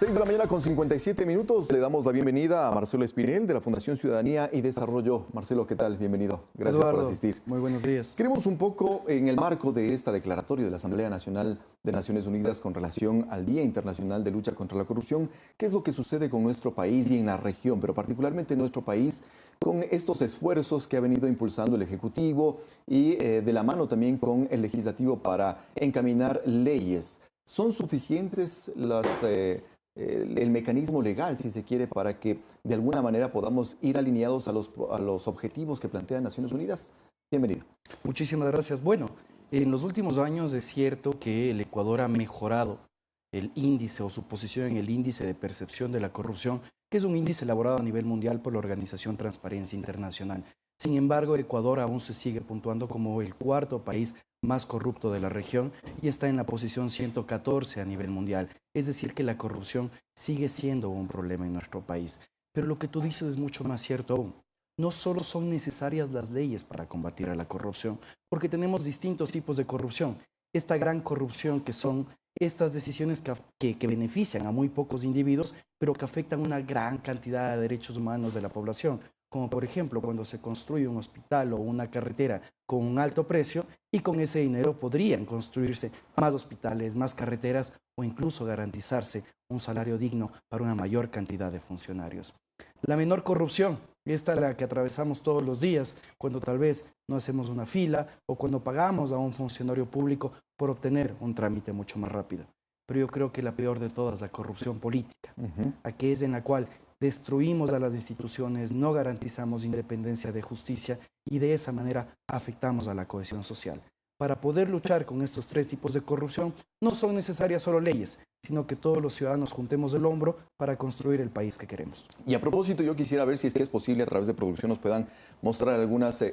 6 de la mañana con 57 minutos. Le damos la bienvenida a Marcelo Espinel de la Fundación Ciudadanía y Desarrollo. Marcelo, ¿qué tal? Bienvenido. Gracias Eduardo, por asistir. muy buenos días. Queremos un poco, en el marco de esta declaratoria de la Asamblea Nacional de Naciones Unidas con relación al Día Internacional de Lucha contra la Corrupción, qué es lo que sucede con nuestro país y en la región, pero particularmente en nuestro país, con estos esfuerzos que ha venido impulsando el Ejecutivo y de la mano también con el Legislativo para encaminar leyes. ¿Son suficientes el mecanismo legal, si se quiere, para que de alguna manera podamos ir alineados a los objetivos que plantea Naciones Unidas? Bienvenido. Muchísimas gracias. Bueno, en los últimos años es cierto que el Ecuador ha mejorado el índice o su posición en el índice de percepción de la corrupción, que es un índice elaborado a nivel mundial por la organización Transparencia Internacional. Sin embargo, Ecuador aún se sigue puntuando como el cuarto país más corrupto de la región y está en la posición 114 a nivel mundial. Es decir, que la corrupción sigue siendo un problema en nuestro país. Pero lo que tú dices es mucho más cierto aún. No solo son necesarias las leyes para combatir a la corrupción, porque tenemos distintos tipos de corrupción. Esta gran corrupción que son estas decisiones que benefician a muy pocos individuos, pero que afectan una gran cantidad de derechos humanos de la población, como por ejemplo cuando se construye un hospital o una carretera con un alto precio y con ese dinero podrían construirse más hospitales, más carreteras o incluso garantizarse un salario digno para una mayor cantidad de funcionarios. La menor corrupción, esta es la que atravesamos todos los días, cuando tal vez no hacemos una fila o cuando pagamos a un funcionario público por obtener un trámite mucho más rápido. Pero yo creo que la peor de todas es la corrupción política, aquella en la cual destruimos a las instituciones, no garantizamos independencia de justicia y de esa manera afectamos a la cohesión social. Para poder luchar con estos tres tipos de corrupción no son necesarias solo leyes, sino que todos los ciudadanos juntemos el hombro para construir el país que queremos. Y a propósito, yo quisiera ver si es que es posible a través de producción nos puedan mostrar algunos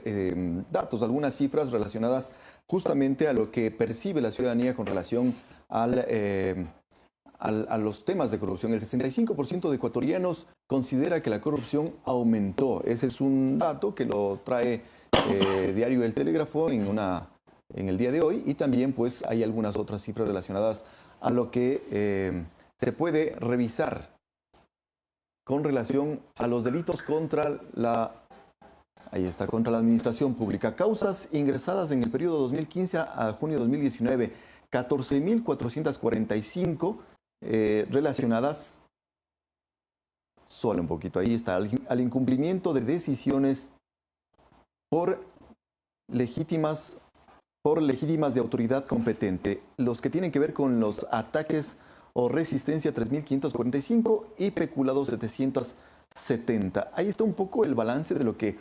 datos, algunas cifras relacionadas justamente a lo que percibe la ciudadanía con relación a los temas de corrupción. El 65% de ecuatorianos considera que la corrupción aumentó. Ese es un dato que lo trae Diario El Telégrafo en el día de hoy, y también pues hay algunas otras cifras relacionadas a lo que se puede revisar con relación a los delitos contra contra la administración pública. Causas ingresadas en el periodo 2015 a junio de 2019, 14.445 relacionadas, suele un poquito, ahí está, al incumplimiento de decisiones por legítimas de autoridad competente, los que tienen que ver con los ataques o resistencia 3.545 y peculados 770. Ahí está un poco el balance de lo que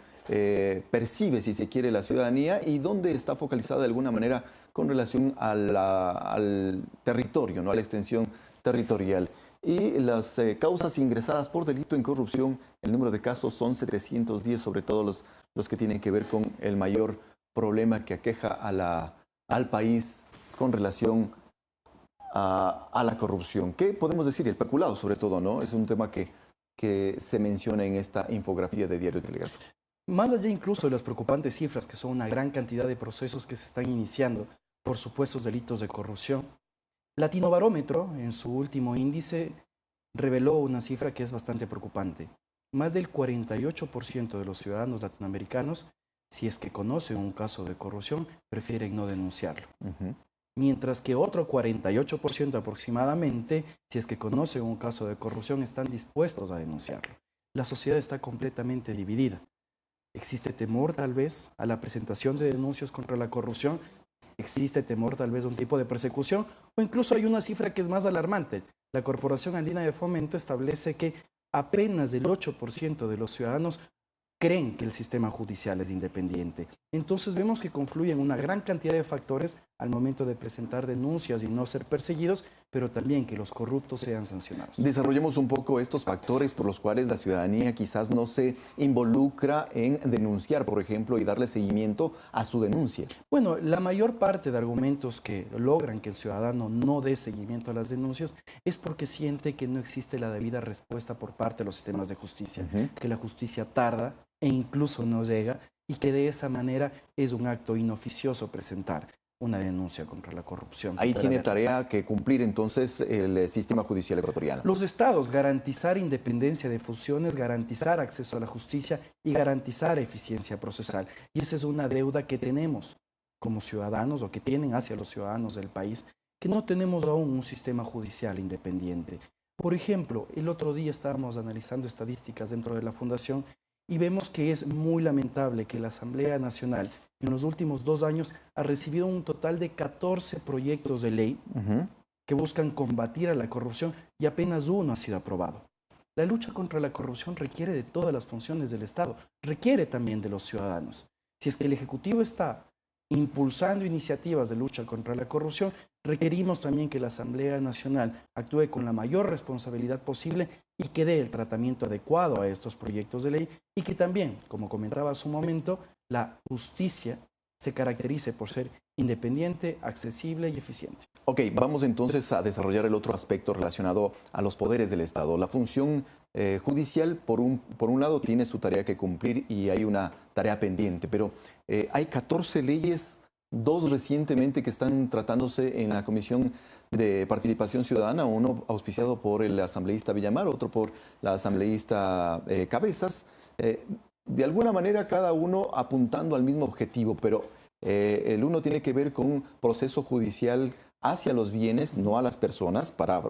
percibe, si se quiere, la ciudadanía y dónde está focalizada de alguna manera con relación al territorio, ¿no? A la extensión territorial. Y las causas ingresadas por delito en corrupción, el número de casos son 710, sobre todo los que tienen que ver con el mayor problema que aqueja al país con relación a la corrupción. ¿Qué podemos decir? El peculado, sobre todo, ¿no? Es un tema que se menciona en esta infografía de Diario Telégrafo. Más allá incluso de las preocupantes cifras, que son una gran cantidad de procesos que se están iniciando por supuestos delitos de corrupción, Latinobarómetro, en su último índice, reveló una cifra que es bastante preocupante. Más del 48% de los ciudadanos latinoamericanos, si es que conocen un caso de corrupción, prefieren no denunciarlo. Mientras que otro 48% aproximadamente, si es que conocen un caso de corrupción, están dispuestos a denunciarlo. La sociedad está completamente dividida. Existe temor tal vez a la presentación de denuncias contra la corrupción, existe temor tal vez a un tipo de persecución, o incluso hay una cifra que es más alarmante. La Corporación Andina de Fomento establece que apenas el 8% de los ciudadanos creen que el sistema judicial es independiente. Entonces vemos que confluyen una gran cantidad de factores al momento de presentar denuncias y no ser perseguidos, pero también que los corruptos sean sancionados. Desarrollemos un poco estos factores por los cuales la ciudadanía quizás no se involucra en denunciar, por ejemplo, y darle seguimiento a su denuncia. Bueno, la mayor parte de argumentos que logran que el ciudadano no dé seguimiento a las denuncias es porque siente que no existe la debida respuesta por parte de los sistemas de justicia, que la justicia tarda e incluso no llega y que de esa manera es un acto inoficioso presentar. una denuncia contra la corrupción. Ahí tiene tarea que cumplir entonces el sistema judicial ecuatoriano. Los estados, garantizar independencia de funciones, garantizar acceso a la justicia y garantizar eficiencia procesal. Y esa es una deuda que tenemos como ciudadanos o que tienen hacia los ciudadanos del país, que no tenemos aún un sistema judicial independiente. Por ejemplo, el otro día estábamos analizando estadísticas dentro de la Fundación y vemos que es muy lamentable que la Asamblea Nacional en los últimos 2 años ha recibido un total de 14 proyectos de ley que buscan combatir a la corrupción y apenas uno ha sido aprobado. La lucha contra la corrupción requiere de todas las funciones del Estado, requiere también de los ciudadanos. Si es que el Ejecutivo está impulsando iniciativas de lucha contra la corrupción, requerimos también que la Asamblea Nacional actúe con la mayor responsabilidad posible y que dé el tratamiento adecuado a estos proyectos de ley y que también, como comentaba hace un momento, la justicia se caracterice por ser independiente, accesible y eficiente. Ok, vamos entonces a desarrollar el otro aspecto relacionado a los poderes del Estado. La función judicial, por un lado, tiene su tarea que cumplir y hay una tarea pendiente, pero hay 14 leyes, 2 recientemente que están tratándose en la Comisión de Participación Ciudadana, uno auspiciado por el asambleísta Villamar, otro por la asambleísta Cabezas. De alguna manera cada uno apuntando al mismo objetivo, pero el uno tiene que ver con proceso judicial hacia los bienes, no a las personas, para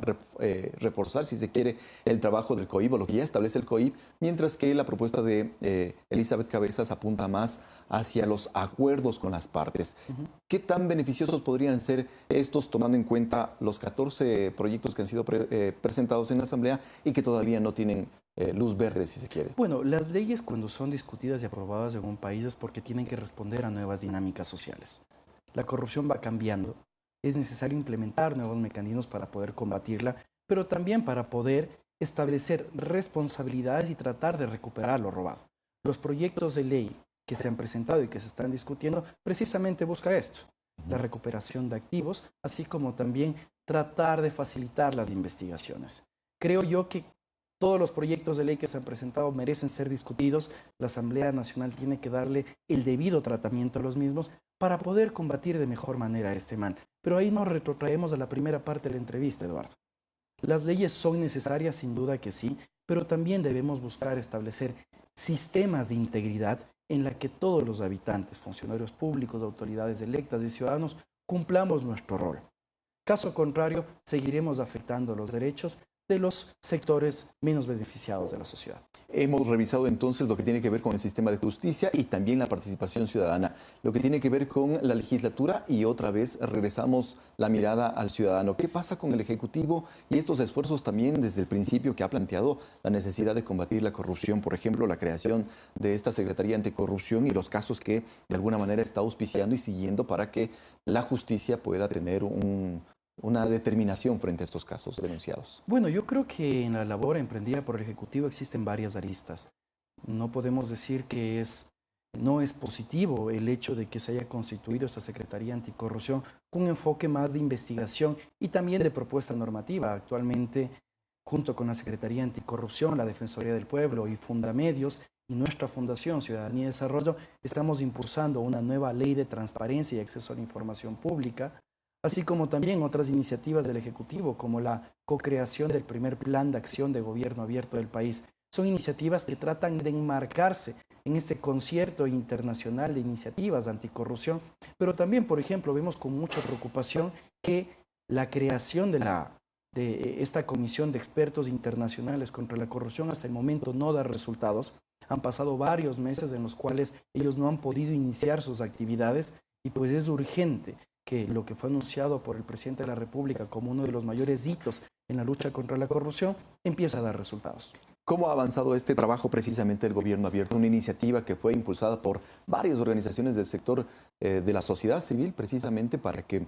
reforzar, si se quiere, el trabajo del COIP o lo que ya establece el COIP, mientras que la propuesta de Elizabeth Cabezas apunta más hacia los acuerdos con las partes. ¿Qué tan beneficiosos podrían ser estos, tomando en cuenta los 14 proyectos que han sido presentados en la Asamblea y que todavía no tienen luz verde, si se quiere? Bueno, las leyes cuando son discutidas y aprobadas en un país es porque tienen que responder a nuevas dinámicas sociales. La corrupción va cambiando. Es necesario implementar nuevos mecanismos para poder combatirla, pero también para poder establecer responsabilidades y tratar de recuperar lo robado. Los proyectos de ley que se han presentado y que se están discutiendo precisamente busca esto, la recuperación de activos, así como también tratar de facilitar las investigaciones. Creo yo que todos los proyectos de ley que se han presentado merecen ser discutidos. La Asamblea Nacional tiene que darle el debido tratamiento a los mismos para poder combatir de mejor manera este mal. Pero ahí nos retrotraemos a la primera parte de la entrevista, Eduardo. Las leyes son necesarias, sin duda que sí, pero también debemos buscar establecer sistemas de integridad en la que todos los habitantes, funcionarios públicos, autoridades electas y ciudadanos cumplamos nuestro rol. Caso contrario, seguiremos afectando los derechos de los sectores menos beneficiados de la sociedad. Hemos revisado entonces lo que tiene que ver con el sistema de justicia y también la participación ciudadana, lo que tiene que ver con la legislatura y otra vez regresamos la mirada al ciudadano. ¿Qué pasa con el Ejecutivo y estos esfuerzos también desde el principio que ha planteado la necesidad de combatir la corrupción? Por ejemplo, la creación de esta Secretaría Anticorrupción y los casos que de alguna manera está auspiciando y siguiendo para que la justicia pueda tener una determinación frente a estos casos denunciados. Bueno, yo creo que en la labor emprendida por el Ejecutivo existen varias aristas. No podemos decir que no es positivo el hecho de que se haya constituido esta Secretaría Anticorrupción con un enfoque más de investigación y también de propuesta normativa. Actualmente, junto con la Secretaría Anticorrupción, la Defensoría del Pueblo y Fundamedios y nuestra Fundación Ciudadanía y Desarrollo, estamos impulsando una nueva ley de transparencia y acceso a la información pública, así como también otras iniciativas del Ejecutivo, como la co-creación del primer plan de acción de gobierno abierto del país. Son iniciativas que tratan de enmarcarse en este concierto internacional de iniciativas anticorrupción, pero también, por ejemplo, vemos con mucha preocupación que la creación de esta comisión de expertos internacionales contra la corrupción hasta el momento no da resultados. Han pasado varios meses en los cuales ellos no han podido iniciar sus actividades y pues es urgente que lo que fue anunciado por el presidente de la República como uno de los mayores hitos en la lucha contra la corrupción empieza a dar resultados. ¿Cómo ha avanzado este trabajo precisamente del gobierno abierto? Una iniciativa que fue impulsada por varias organizaciones del sector de la sociedad civil precisamente para que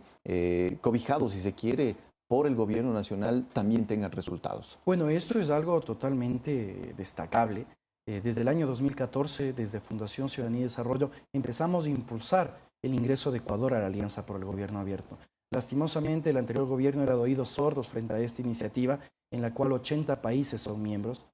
cobijados, si se quiere, por el gobierno nacional también tengan resultados. Bueno, esto es algo totalmente destacable. Desde el año 2014, desde Fundación Ciudadanía y Desarrollo, empezamos a impulsar el ingreso de Ecuador a la Alianza por el Gobierno Abierto. Lastimosamente, el anterior gobierno era de oídos sordos frente a esta iniciativa, en la cual 80 países son miembros.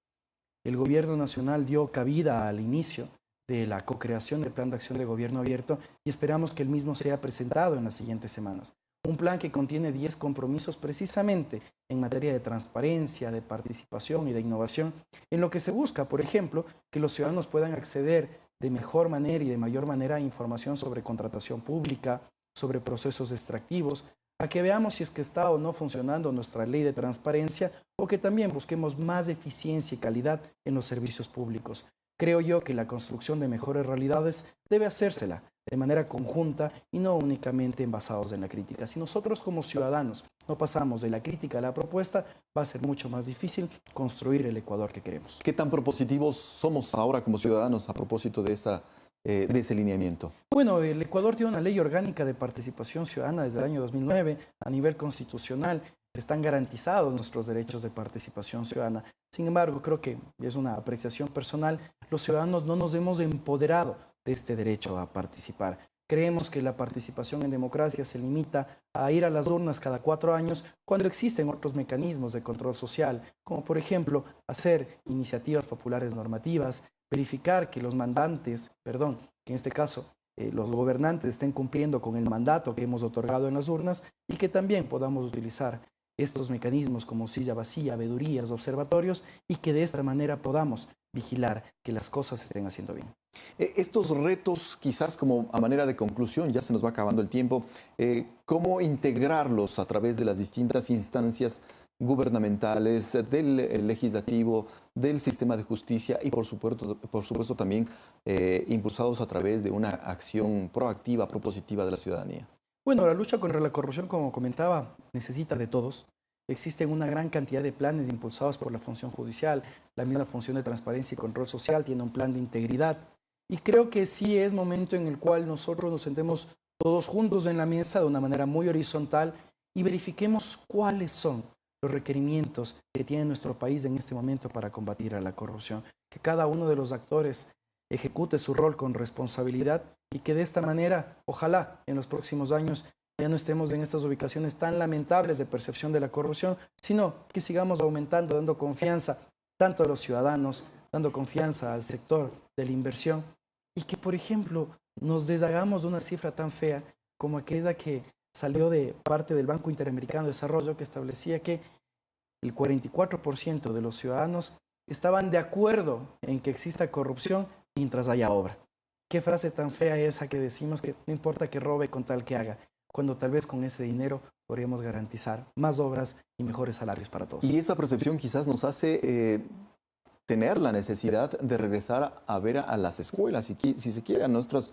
El gobierno nacional dio cabida al inicio de la co-creación del Plan de Acción de Gobierno Abierto y esperamos que el mismo sea presentado en las siguientes semanas. Un plan que contiene 10 compromisos precisamente en materia de transparencia, de participación y de innovación, en lo que se busca, por ejemplo, que los ciudadanos puedan acceder de mejor manera y de mayor manera a información sobre contratación pública, sobre procesos extractivos, a que veamos si es que está o no funcionando nuestra ley de transparencia o que también busquemos más eficiencia y calidad en los servicios públicos. Creo yo que la construcción de mejores realidades debe hacérsela de manera conjunta y no únicamente basados en la crítica. Si nosotros como ciudadanos no pasamos de la crítica a la propuesta, va a ser mucho más difícil construir el Ecuador que queremos. ¿Qué tan propositivos somos ahora como ciudadanos a propósito de ese lineamiento? Bueno, el Ecuador tiene una ley orgánica de participación ciudadana desde el año 2009 a nivel constitucional. Están garantizados nuestros derechos de participación ciudadana. Sin embargo, creo que es una apreciación personal, los ciudadanos no nos hemos empoderado de este derecho a participar. Creemos que la participación en democracia se limita a ir a las urnas cada 4 años cuando existen otros mecanismos de control social, como por ejemplo hacer iniciativas populares normativas, verificar que que en este caso los gobernantes estén cumpliendo con el mandato que hemos otorgado en las urnas y que también podamos utilizar estos mecanismos como silla vacía, veedurías, observatorios y que de esta manera podamos vigilar que las cosas se estén haciendo bien. Estos retos, quizás como a manera de conclusión, ya se nos va acabando el tiempo, ¿cómo integrarlos a través de las distintas instancias gubernamentales, del legislativo, del sistema de justicia y por supuesto también impulsados a través de una acción proactiva, propositiva de la ciudadanía? Bueno, la lucha contra la corrupción, como comentaba, necesita de todos. Existen una gran cantidad de planes impulsados por la función judicial. La misma función de transparencia y control social tiene un plan de integridad. Y creo que sí es momento en el cual nosotros nos sentemos todos juntos en la mesa de una manera muy horizontal y verifiquemos cuáles son los requerimientos que tiene nuestro país en este momento para combatir a la corrupción. Que cada uno de los actores ejecute su rol con responsabilidad y que de esta manera, ojalá en los próximos años ya no estemos en estas ubicaciones tan lamentables de percepción de la corrupción, sino que sigamos aumentando, dando confianza tanto a los ciudadanos, dando confianza al sector de la inversión y que, por ejemplo, nos deshagamos de una cifra tan fea como aquella que salió de parte del Banco Interamericano de Desarrollo que establecía que el 44% de los ciudadanos estaban de acuerdo en que exista corrupción mientras haya obra. ¿Qué frase tan fea es esa que decimos que no importa que robe con tal que haga? Cuando tal vez con ese dinero podríamos garantizar más obras y mejores salarios para todos. Y esa percepción quizás nos hace tener la necesidad de regresar a ver a las escuelas, si se quiere, a nuestros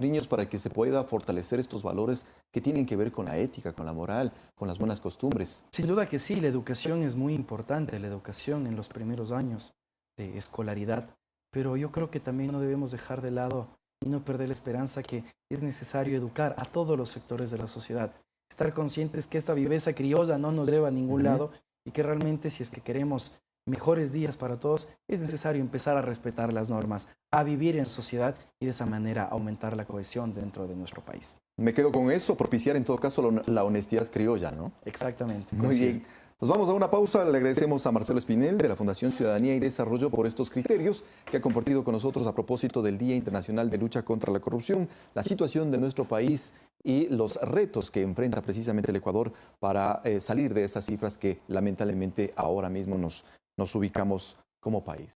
niños para que se pueda fortalecer estos valores que tienen que ver con la ética, con la moral, con las buenas costumbres. Sin duda que sí, la educación es muy importante, la educación en los primeros años de escolaridad, pero yo creo que también no debemos dejar de lado y no perder la esperanza que es necesario educar a todos los sectores de la sociedad. Estar conscientes que esta viveza criolla no nos lleva a ningún lado y que realmente si es que queremos mejores días para todos, es necesario empezar a respetar las normas, a vivir en sociedad y de esa manera aumentar la cohesión dentro de nuestro país. Me quedo con eso, propiciar en todo caso la honestidad criolla, ¿no? Exactamente. Muy bien. Nos vamos a una pausa. Le agradecemos a Marcelo Espinel de la Fundación Ciudadanía y Desarrollo por estos criterios que ha compartido con nosotros a propósito del Día Internacional de Lucha contra la Corrupción, la situación de nuestro país y los retos que enfrenta precisamente el Ecuador para salir de esas cifras que lamentablemente ahora mismo nos ubicamos como país.